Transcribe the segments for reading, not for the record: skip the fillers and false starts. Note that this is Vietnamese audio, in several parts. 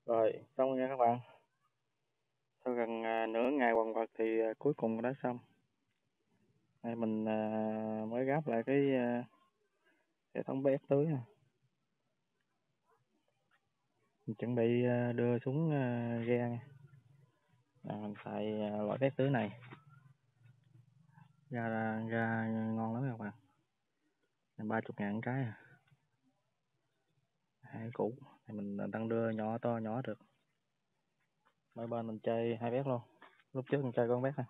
Rồi, xong rồi nha các bạn. Sau gần nửa ngày quần quật thì cuối cùng đã xong. Đây mình mới gáp lại cái hệ thống bếp tưới nè. Mình chuẩn bị đưa xuống ghe nha. Mình xài loại bếp tưới này. Ra ngon lắm các bạn. 30.000 cái à. Hai củ. Thì mình đang đưa nhỏ to nhỏ được. Mấy bên mình chơi hai bếp luôn. Lúc trước mình chơi con bếp này.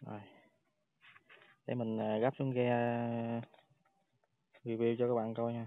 Rồi. Để mình gấp xuống ghe review cho các bạn coi nha.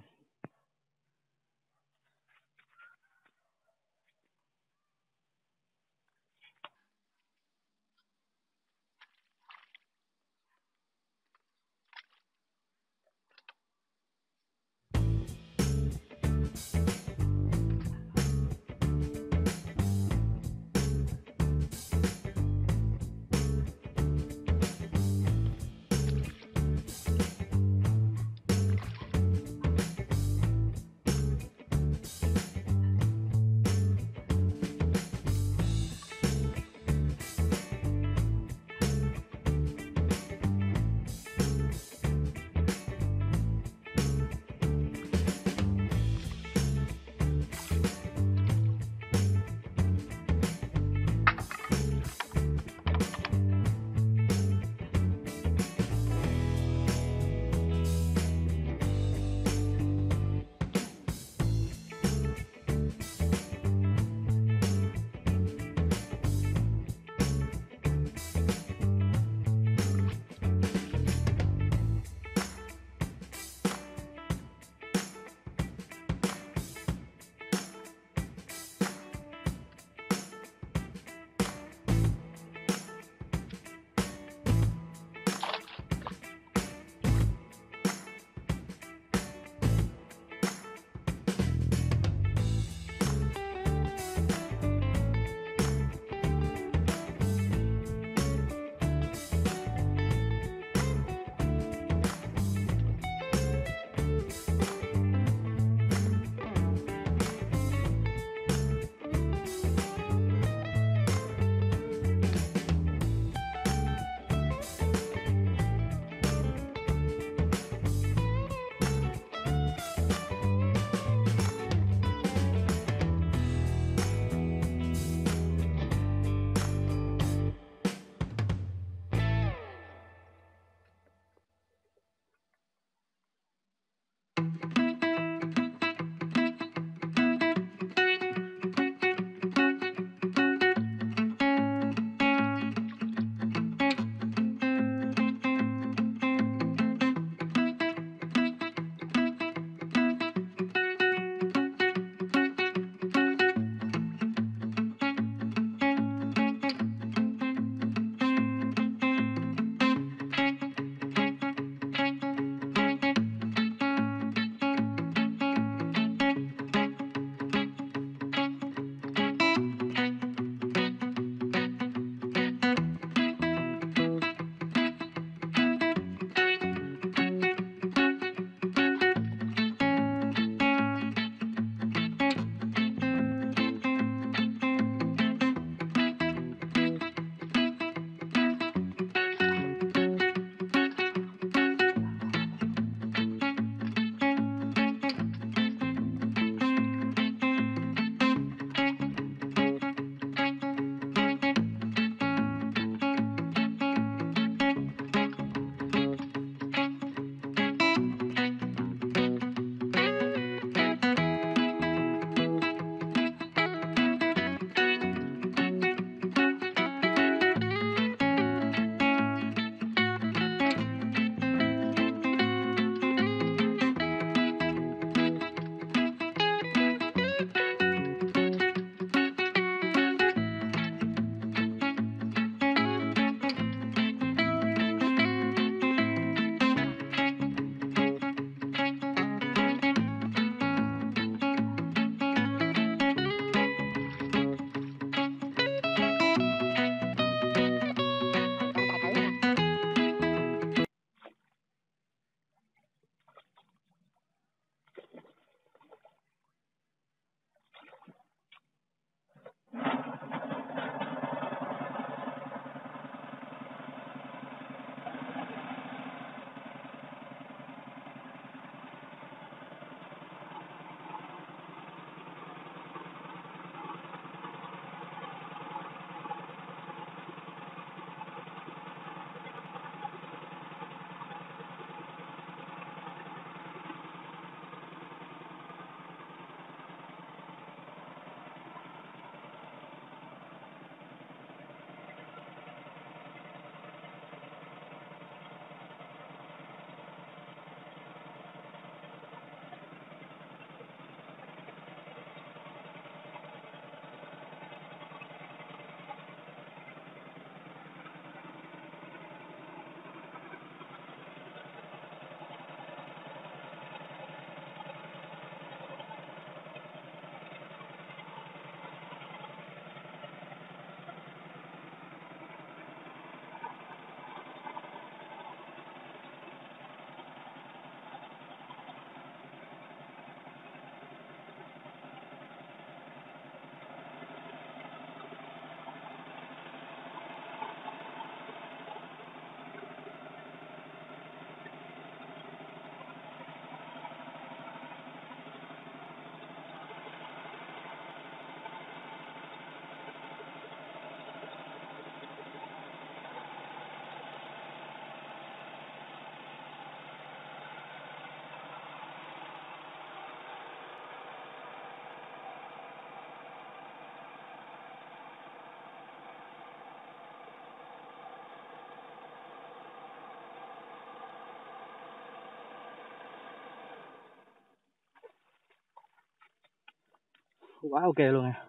quá ok luôn nha,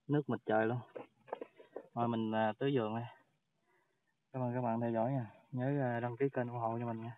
nước mịt trời luôn. Rồi mình tưới vườn đây. Cảm ơn các bạn theo dõi nha, nhớ đăng ký kênh ủng hộ cho mình nha.